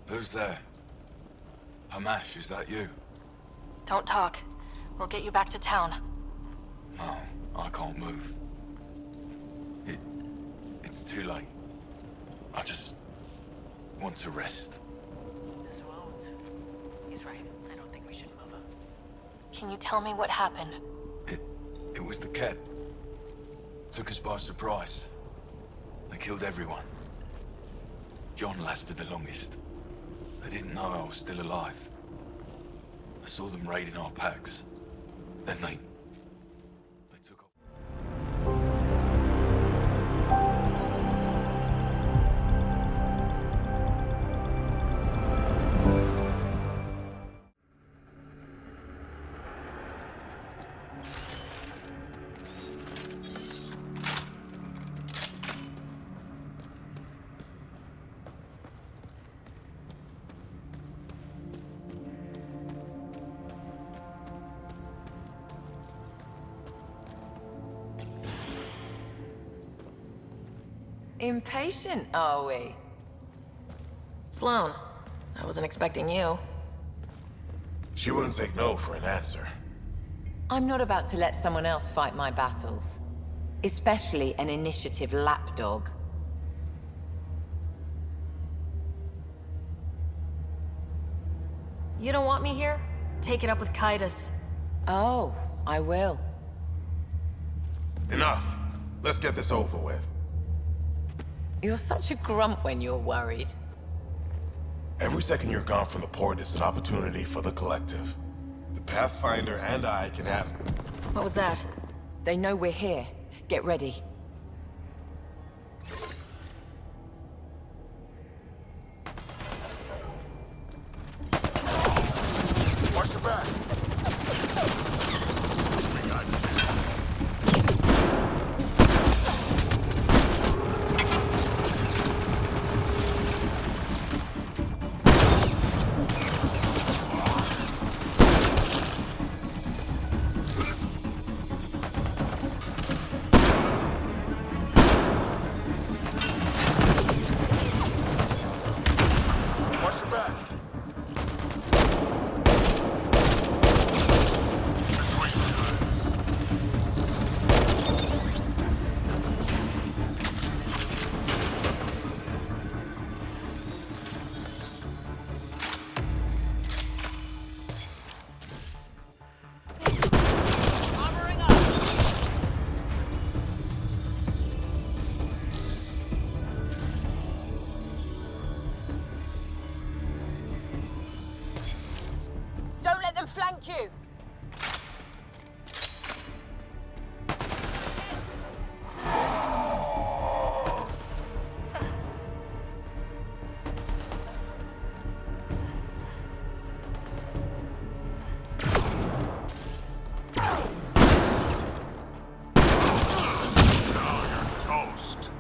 Who's there? Hamash, is that you? Don't talk. We'll get you back to town. No, I can't move. It's too late. I just want to rest. This won't. He's right. I don't think we should move him. Can you tell me what happened? It was the Kett. Took us by surprise. They killed everyone. John lasted the longest. They didn't know I was still alive. I saw them raiding our packs. Then they took off. Impatient, are we? Sloane, I wasn't expecting you. She wouldn't take no for an answer. I'm not about to let someone else fight my battles. Especially an initiative lapdog. You don't want me here? Take it up with Kaitis. Oh, I will. Enough. Let's get this over with. You're such a grump when you're worried. Every second you're gone from the port is an opportunity for the collective. The Pathfinder and I can have... What was that? They know we're here. Get ready. Watch your back. Watch your back. Armoring up! Don't let them flank you! Toast.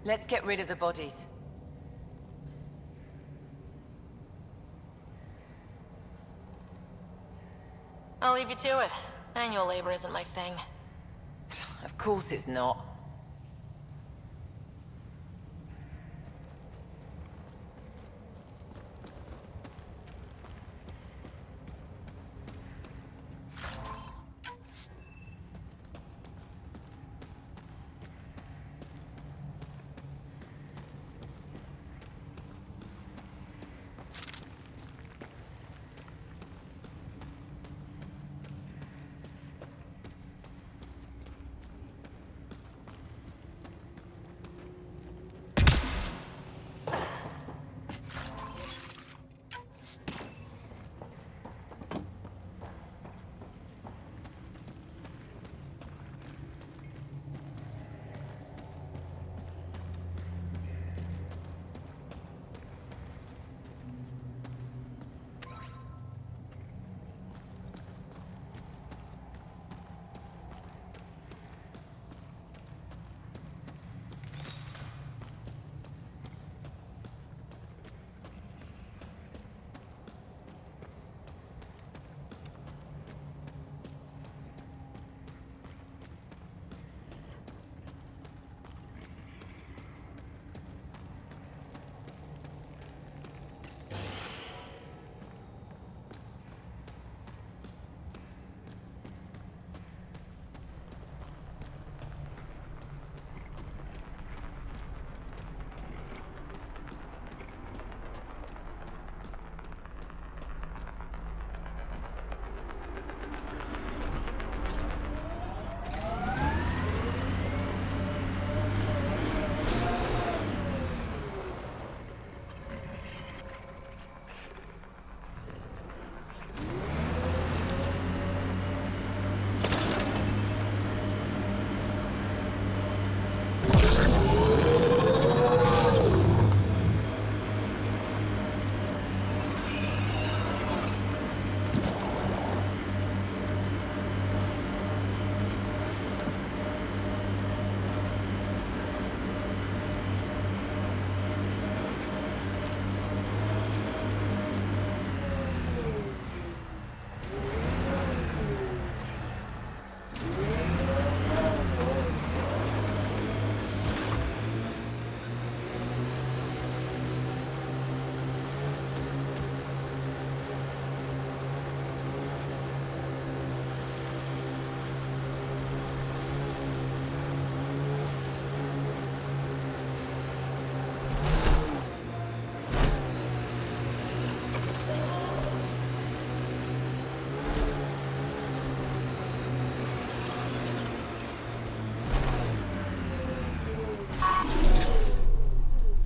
Let's get rid of the bodies. I'll leave you to it. Manual labor isn't my thing. Of course it's not.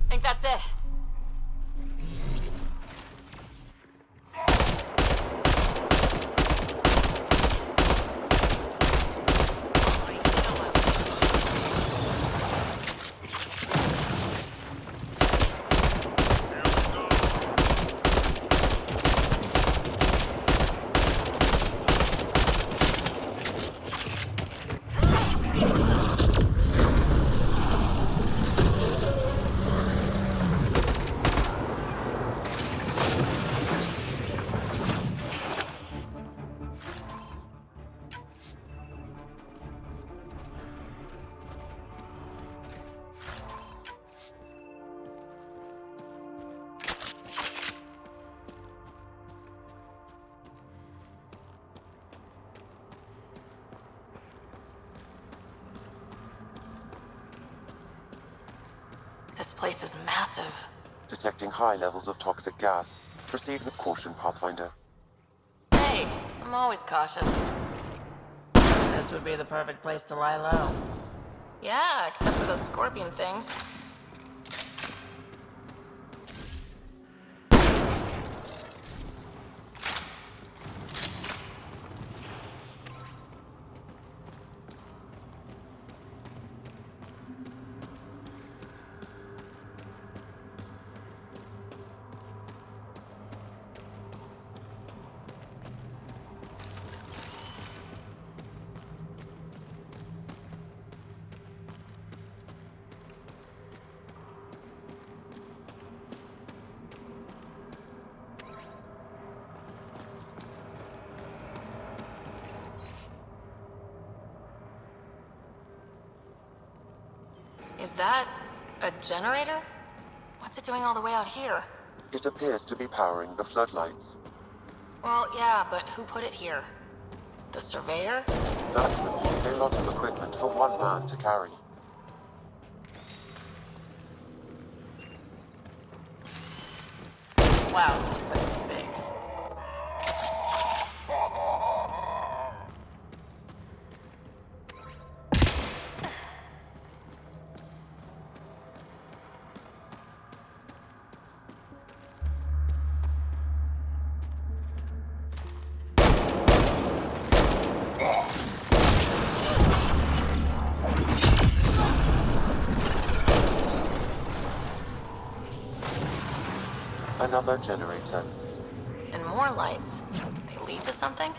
Think that's it. This place is massive. Detecting high levels of toxic gas. Proceed with caution, Pathfinder. Hey, I'm always cautious. This would be the perfect place to lie low. Yeah, except for those scorpion things. Is that a generator? What's it doing all the way out here? It appears to be powering the floodlights. Well, yeah, but who put it here? The surveyor? That will be a lot of equipment for one man to carry. Wow, this place is big. Another generator. And more lights. They lead to something?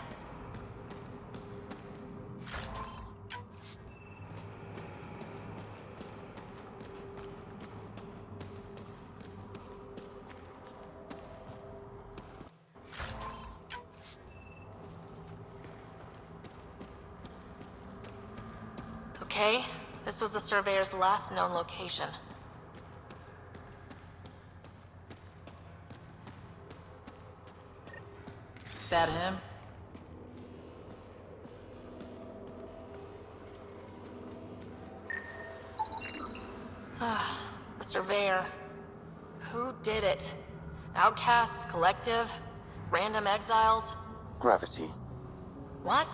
Okay, this was the surveyor's last known location. Is that him? The surveyor. Who did it? Outcasts, collective, random exiles? Gravity. What?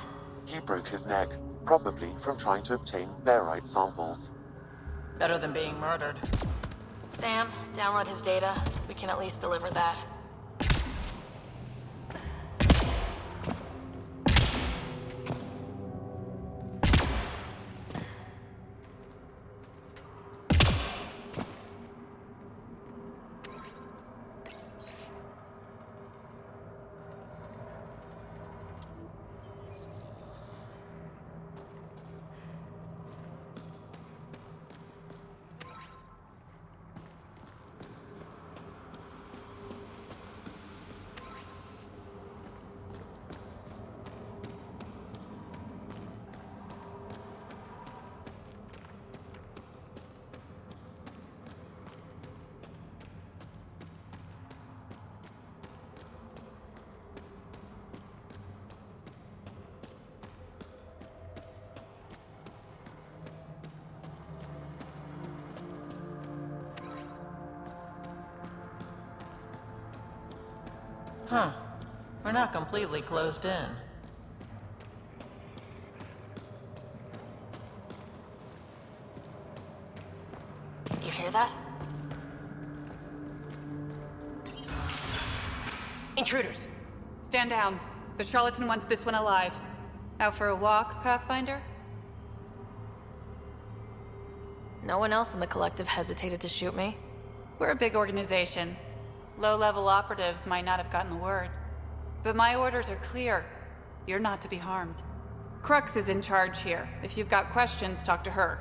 He broke his neck, probably from trying to obtain barite samples. Better than being murdered. Sam, download his data. We can at least deliver that. Huh. We're not completely closed in. You hear that? Intruders! Stand down. The charlatan wants this one alive. Out for a walk, Pathfinder? No one else in the collective hesitated to shoot me. We're a big organization. Low-level operatives might not have gotten the word. But my orders are clear. You're not to be harmed. Crux is in charge here. If you've got questions, talk to her.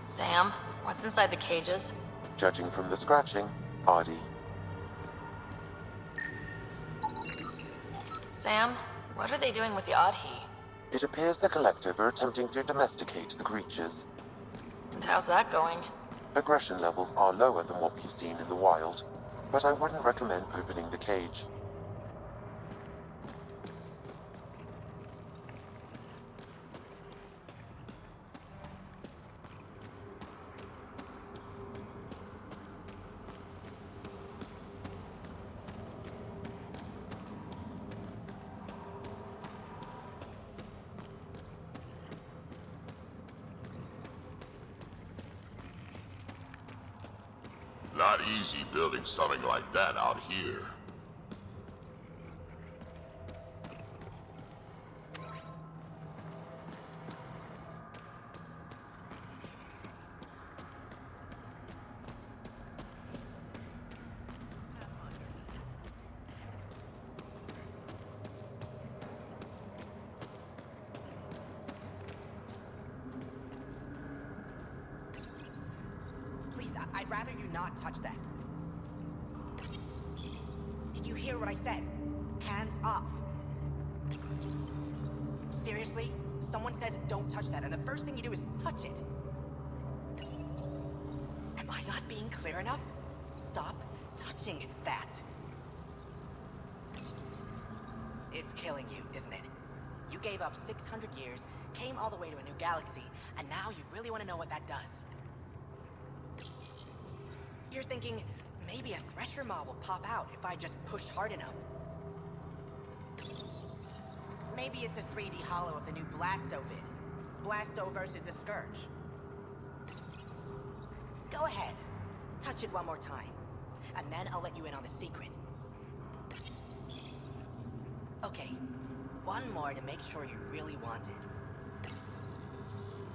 Sam, what's inside the cages? Judging from the scratching, Ardy. Sam, what are they doing with the Adhi? It appears the collective are attempting to domesticate the creatures. And how's that going? Aggression levels are lower than what we've seen in the wild, but I wouldn't recommend opening the cage. Not easy building something like that out here. I'd rather you not touch that. Did you hear what I said? Hands off. Seriously? Someone says don't touch that, and the first thing you do is touch it. Am I not being clear enough? Stop touching that. It's killing you, isn't it? You gave up 600 years, came all the way to a new galaxy, and now you really want to know what that does. You're thinking, maybe a Thresher mob will pop out if I just pushed hard enough. Maybe it's a 3D holo of the new Blasto vid. Blasto versus the Scourge. Go ahead. Touch it one more time. And then I'll let you in on the secret. Okay. One more to make sure you really want it.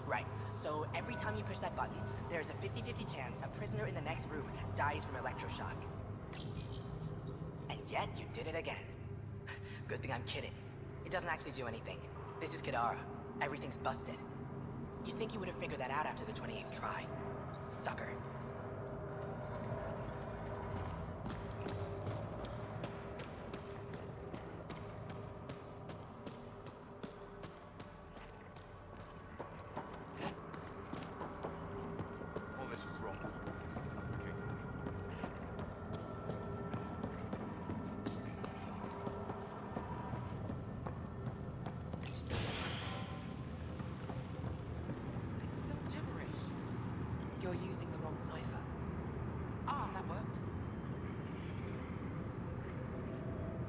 Right. So every time you push that button, there's a 50-50 chance a prisoner in the next room dies from electroshock. And yet you did it again. Good thing I'm kidding. It doesn't actually do anything. This is Kadara. Everything's busted. You think you would have figured that out after the 28th try? Sucker. All this wrong. You're using the wrong cipher. That worked.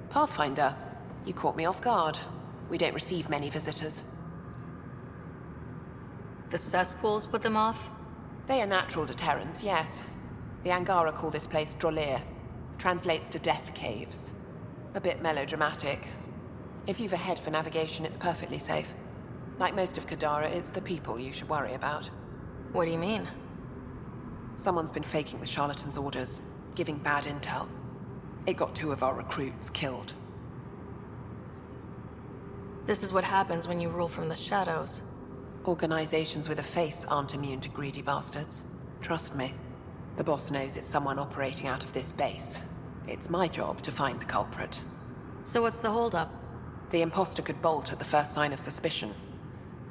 Pathfinder, you caught me off guard. We don't receive many visitors. The cesspools put them off? They are natural deterrents, yes. The Angara call this place Drolir. Translates to death caves. A bit melodramatic. If you've a head for navigation, it's perfectly safe. Like most of Kadara, it's the people you should worry about. What do you mean? Someone's been faking the charlatan's orders, giving bad intel. It got 2 of our recruits killed. This is what happens when you rule from the shadows. Organizations with a face aren't immune to greedy bastards. Trust me. The boss knows it's someone operating out of this base. It's my job to find the culprit. So what's the holdup? The imposter could bolt at the first sign of suspicion.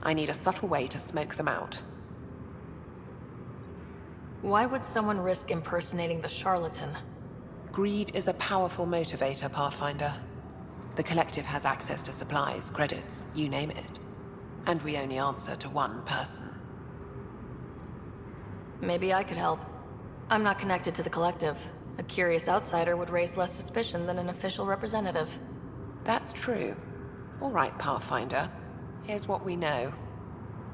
I need a subtle way to smoke them out. Why would someone risk impersonating the charlatan? Greed is a powerful motivator, Pathfinder. The Collective has access to supplies, credits, you name it. And we only answer to one person. Maybe I could help. I'm not connected to the Collective. A curious outsider would raise less suspicion than an official representative. That's true. All right, Pathfinder. Here's what we know.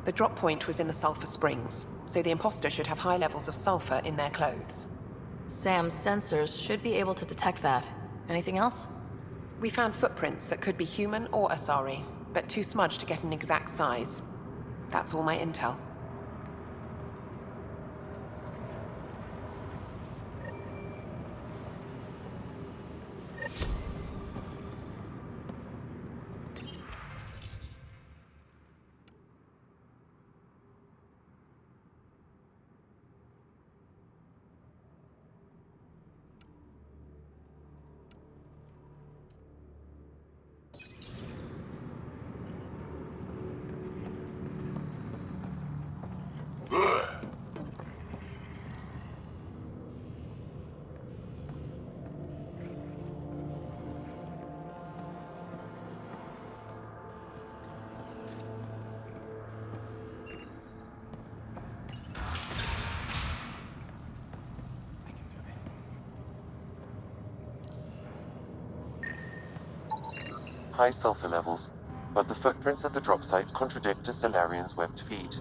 The drop point was in the Sulphur Springs, so the imposter should have high levels of sulfur in their clothes. Sam's sensors should be able to detect that. Anything else? We found footprints that could be human or Asari, but too smudged to get an exact size. That's all my intel. High sulfur levels, but the footprints at the drop site contradict a Solarian's webbed feed.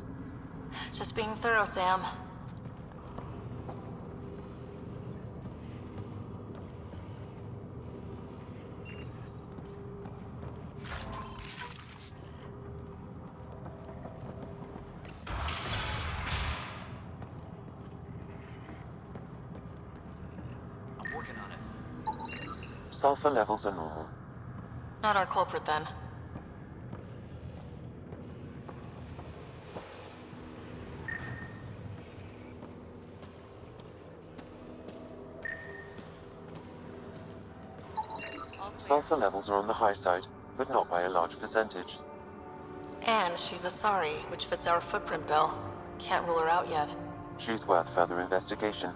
Just being thorough, Sam. I'm working on it. Sulfur levels are normal. Not our culprit, then. Sulfur levels are on the high side, but not by a large percentage. And she's a Sari, which fits our footprint bill. Can't rule her out yet. She's worth further investigation.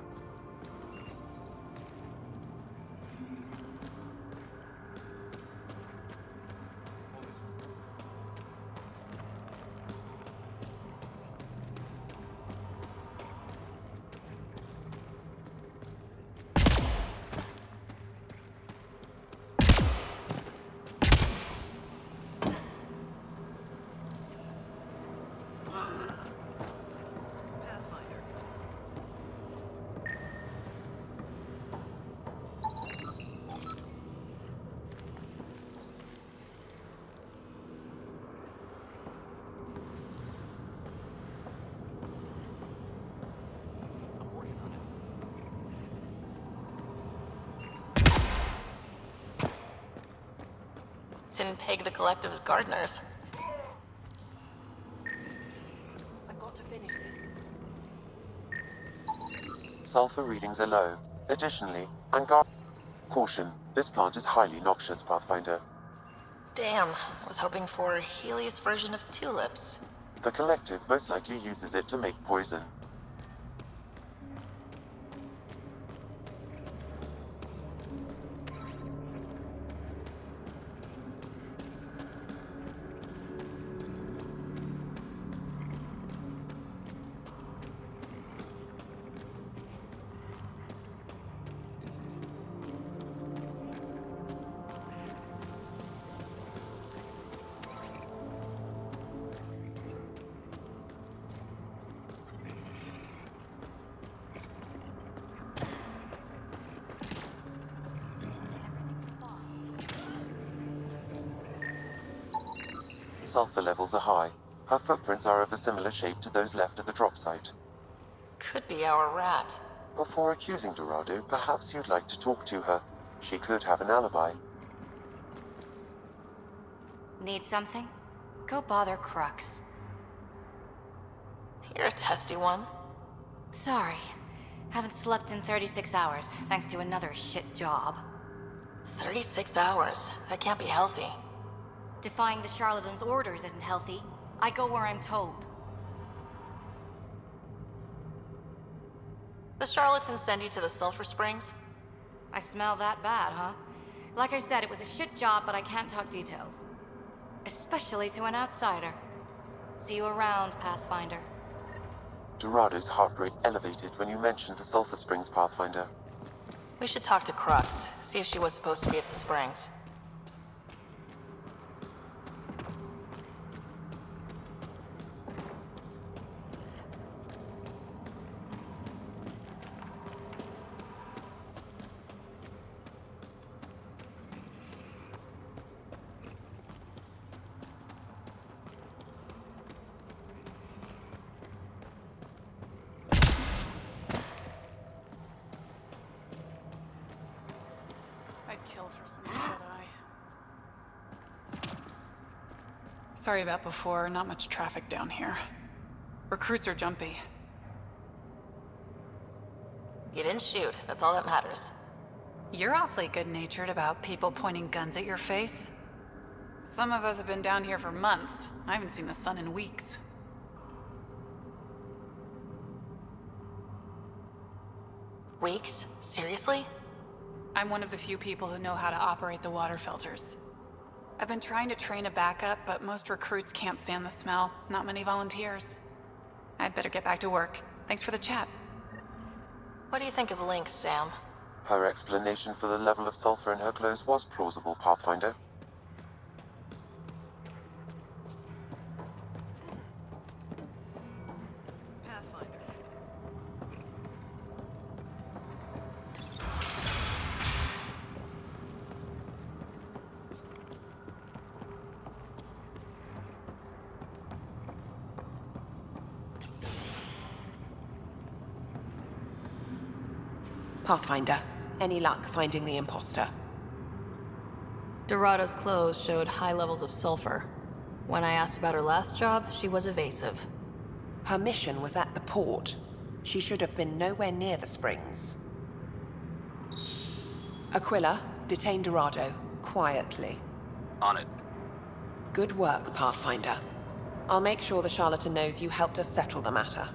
Didn't peg the collective as gardeners. I've got to finish this. Sulfur readings are low. Additionally, Angar... Caution, this plant is highly noxious, Pathfinder. Damn, I was hoping for a Helios version of tulips. The collective most likely uses it to make poison. Sulfur levels are high. Her footprints are of a similar shape to those left at the drop site. Could be our rat. Before accusing Dorado, perhaps you'd like to talk to her. She could have an alibi. Need something? Go bother Crux. You're a testy one. Sorry. Haven't slept in 36 hours, thanks to another shit job. 36 hours? That can't be healthy. Defying the charlatan's orders isn't healthy. I go where I'm told. The charlatans send you to the Sulphur Springs? I smell that bad, huh? Like I said, it was a shit job, but I can't talk details. Especially to an outsider. See you around, Pathfinder. Dorado's heart rate elevated when you mentioned the Sulphur Springs, Pathfinder. We should talk to Crux, see if she was supposed to be at the Springs. Kill for some shut-eye. Sorry about before, not much traffic down here. Recruits are jumpy. You didn't shoot, that's all that matters. You're awfully good-natured about people pointing guns at your face. Some of us have been down here for months. I haven't seen the sun in weeks. Weeks? Seriously? I'm one of the few people who know how to operate the water filters. I've been trying to train a backup, but most recruits can't stand the smell. Not many volunteers. I'd better get back to work. Thanks for the chat. What do you think of Lynx, Sam? Her explanation for the level of sulfur in her clothes was plausible, Pathfinder. Pathfinder, any luck finding the imposter? Dorado's clothes showed high levels of sulfur. When I asked about her last job, she was evasive. Her mission was at the port. She should have been nowhere near the springs. Aquila, detain Dorado. quietly. On it. Good work, Pathfinder. I'll make sure the charlatan knows you helped us settle the matter.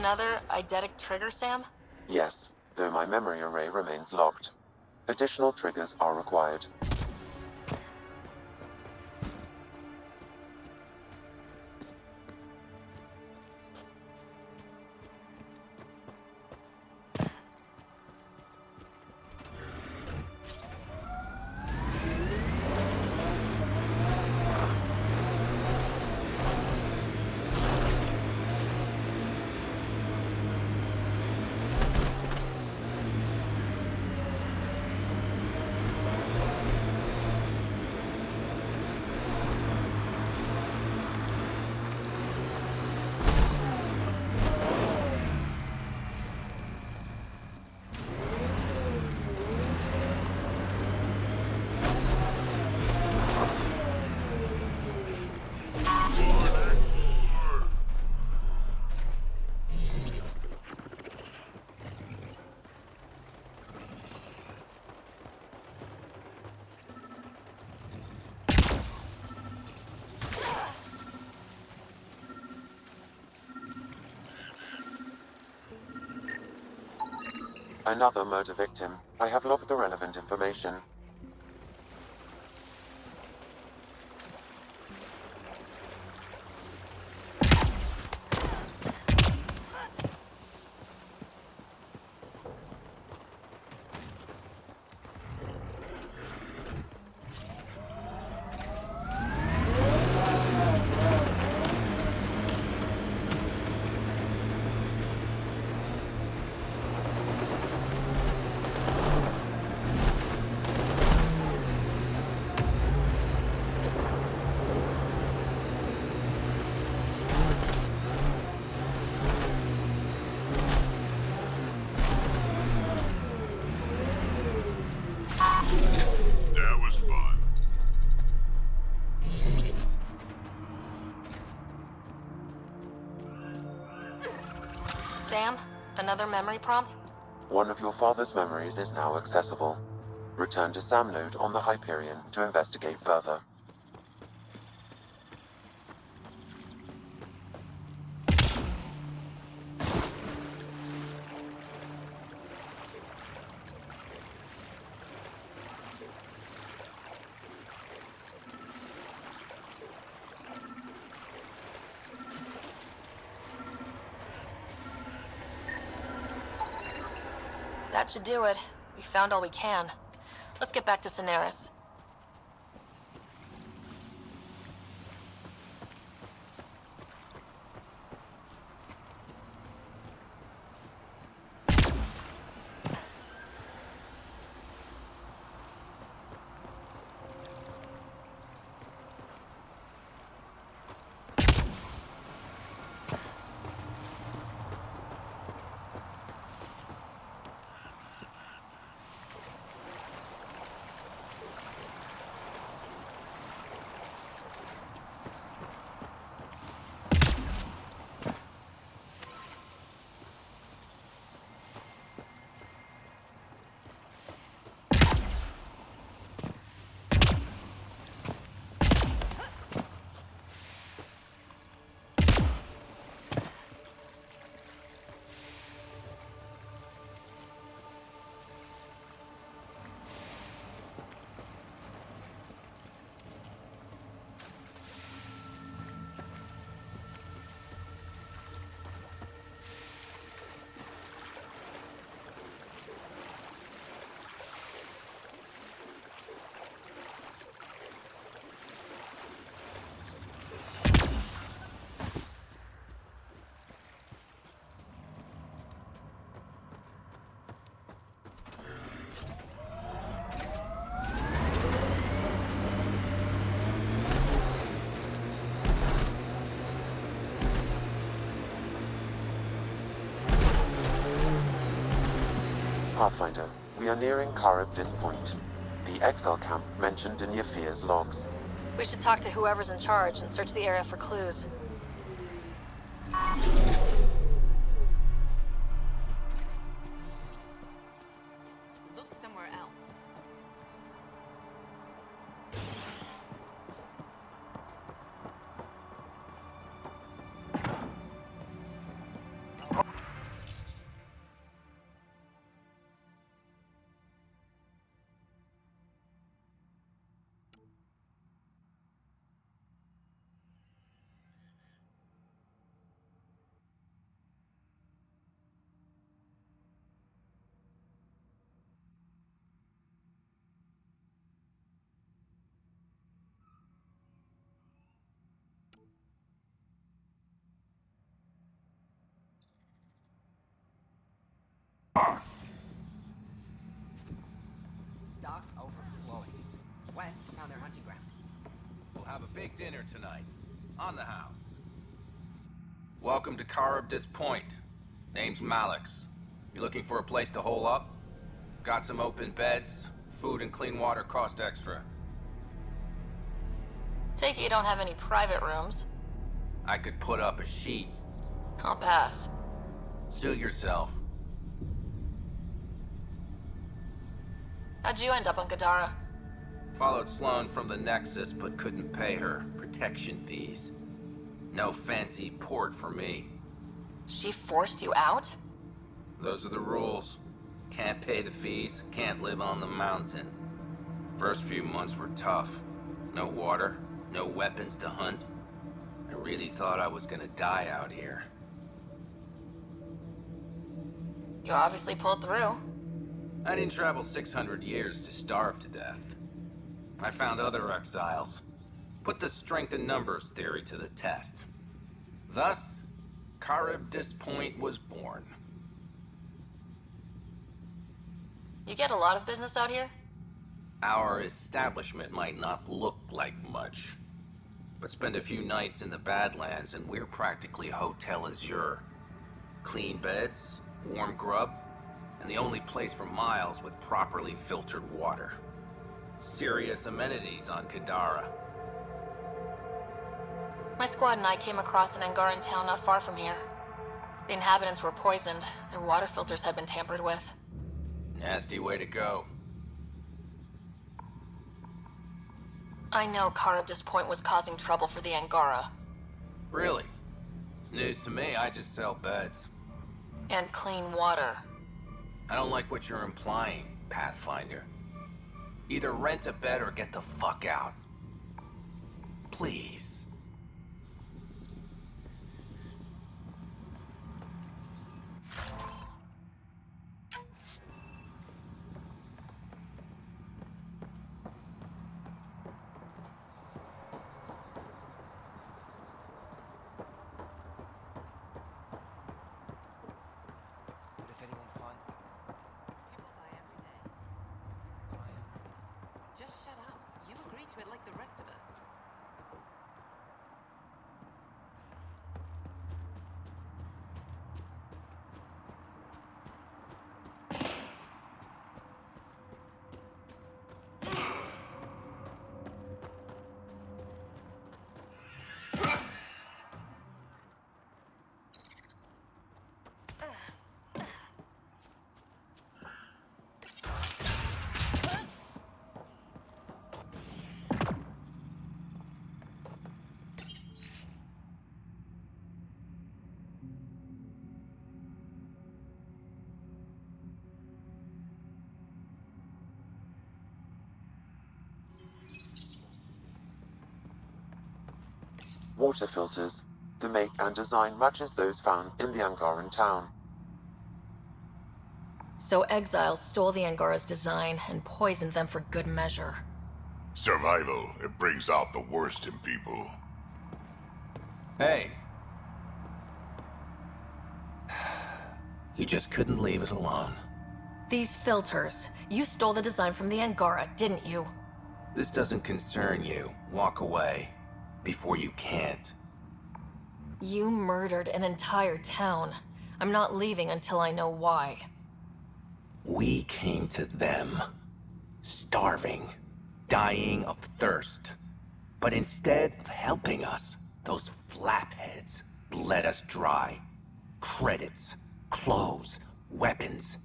Another eidetic trigger, Sam? Yes, though my memory array remains locked. Additional triggers are required. Another murder victim. I have logged the relevant information. That was fun. Sam, another memory prompt? One of your father's memories is now accessible. Return to Sam node on the Hyperion to investigate further. That should do it. We found all we can. Let's get back to Cineris. Pathfinder, we are nearing Karib this point. The exile camp mentioned in Yafir's logs. We should talk to whoever's in charge and search the area for clues. Look somewhere else. Stock's overflowing. West found their hunting ground. We'll have a big dinner tonight. On the house. Welcome to Charybdis Point. Name's Malix. You looking for a place to hole up? Got some open beds. Food and clean water cost extra. Take it you don't have any private rooms. I could put up a sheet. I'll pass. Suit yourself. How'd you end up on Gadara? Followed Sloane from the Nexus, but couldn't pay her protection fees. No fancy port for me. She forced you out? Those are the rules. Can't pay the fees, can't live on the mountain. First few months were tough. No water, no weapons to hunt. I really thought I was gonna die out here. You obviously pulled through. I didn't travel 600 years to starve to death. I found other exiles. Put the strength in numbers theory to the test. Thus, Charybdis Point was born. You get a lot of business out here? Our establishment might not look like much, but spend a few nights in the Badlands and we're practically Hotel Azure. Clean beds, warm grub, and the only place for miles with properly filtered water. Serious amenities on Gadara. My squad and I came across an Angaran town not far from here. The inhabitants were poisoned. Their water filters had been tampered with. Nasty way to go. I know Charybdis Point was causing trouble for the Angara. Really? It's news to me. I just sell beds. And clean water. I don't like what you're implying, Pathfinder. Either rent a bed or get the fuck out. Please. What if anyone finds them? People die every day. Just shut up. You agreed to it like the rest of us. Water filters. The make and design matches those found in the Angaran town. So exiles stole the Angara's design and poisoned them for good measure. Survival, it brings out the worst in people. Hey. You just couldn't leave it alone. These filters. You stole the design from the Angara, didn't you? This doesn't concern you. Walk away. Before you can't. You murdered an entire town. I'm not leaving until I know why. We came to them. Starving. Dying of thirst. But instead of helping us, those flapheads bled us dry. Credits, clothes, weapons.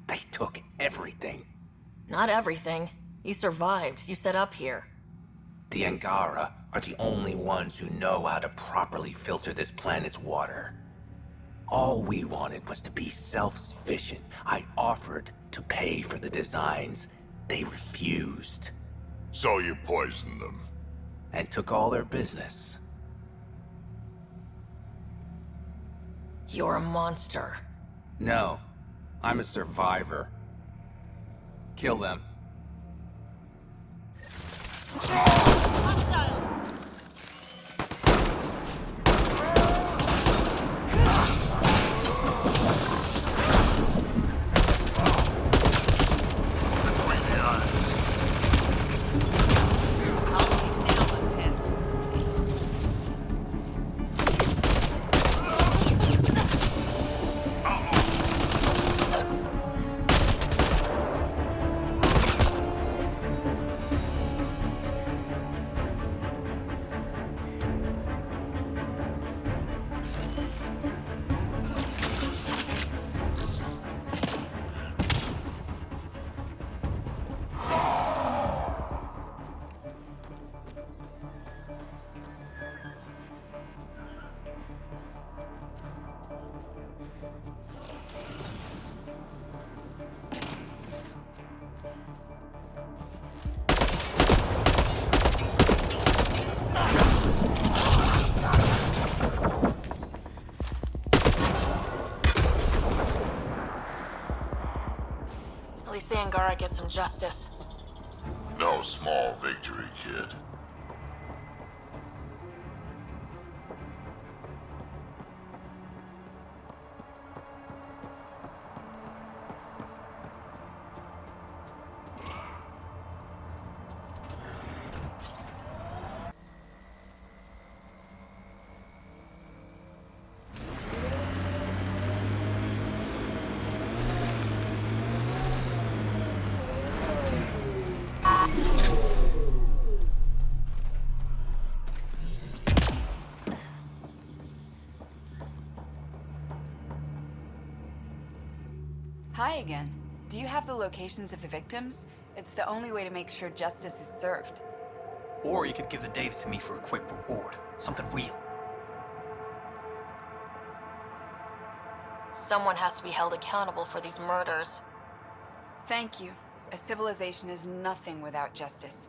They took everything. Not everything. You survived. You set up here. The Angara are the only ones who know how to properly filter this planet's water. All we wanted was to be self-sufficient. I offered to pay for the designs. They refused. So you poisoned them. And took all their business. You're a monster. No, I'm a survivor. Kill them. Angara get some justice. No small victory, kid. Hi again. Do you have the locations of the victims? It's the only way to make sure justice is served. Or you could give the data to me for a quick reward. Something real. Someone has to be held accountable for these murders. Thank you. A civilization is nothing without justice.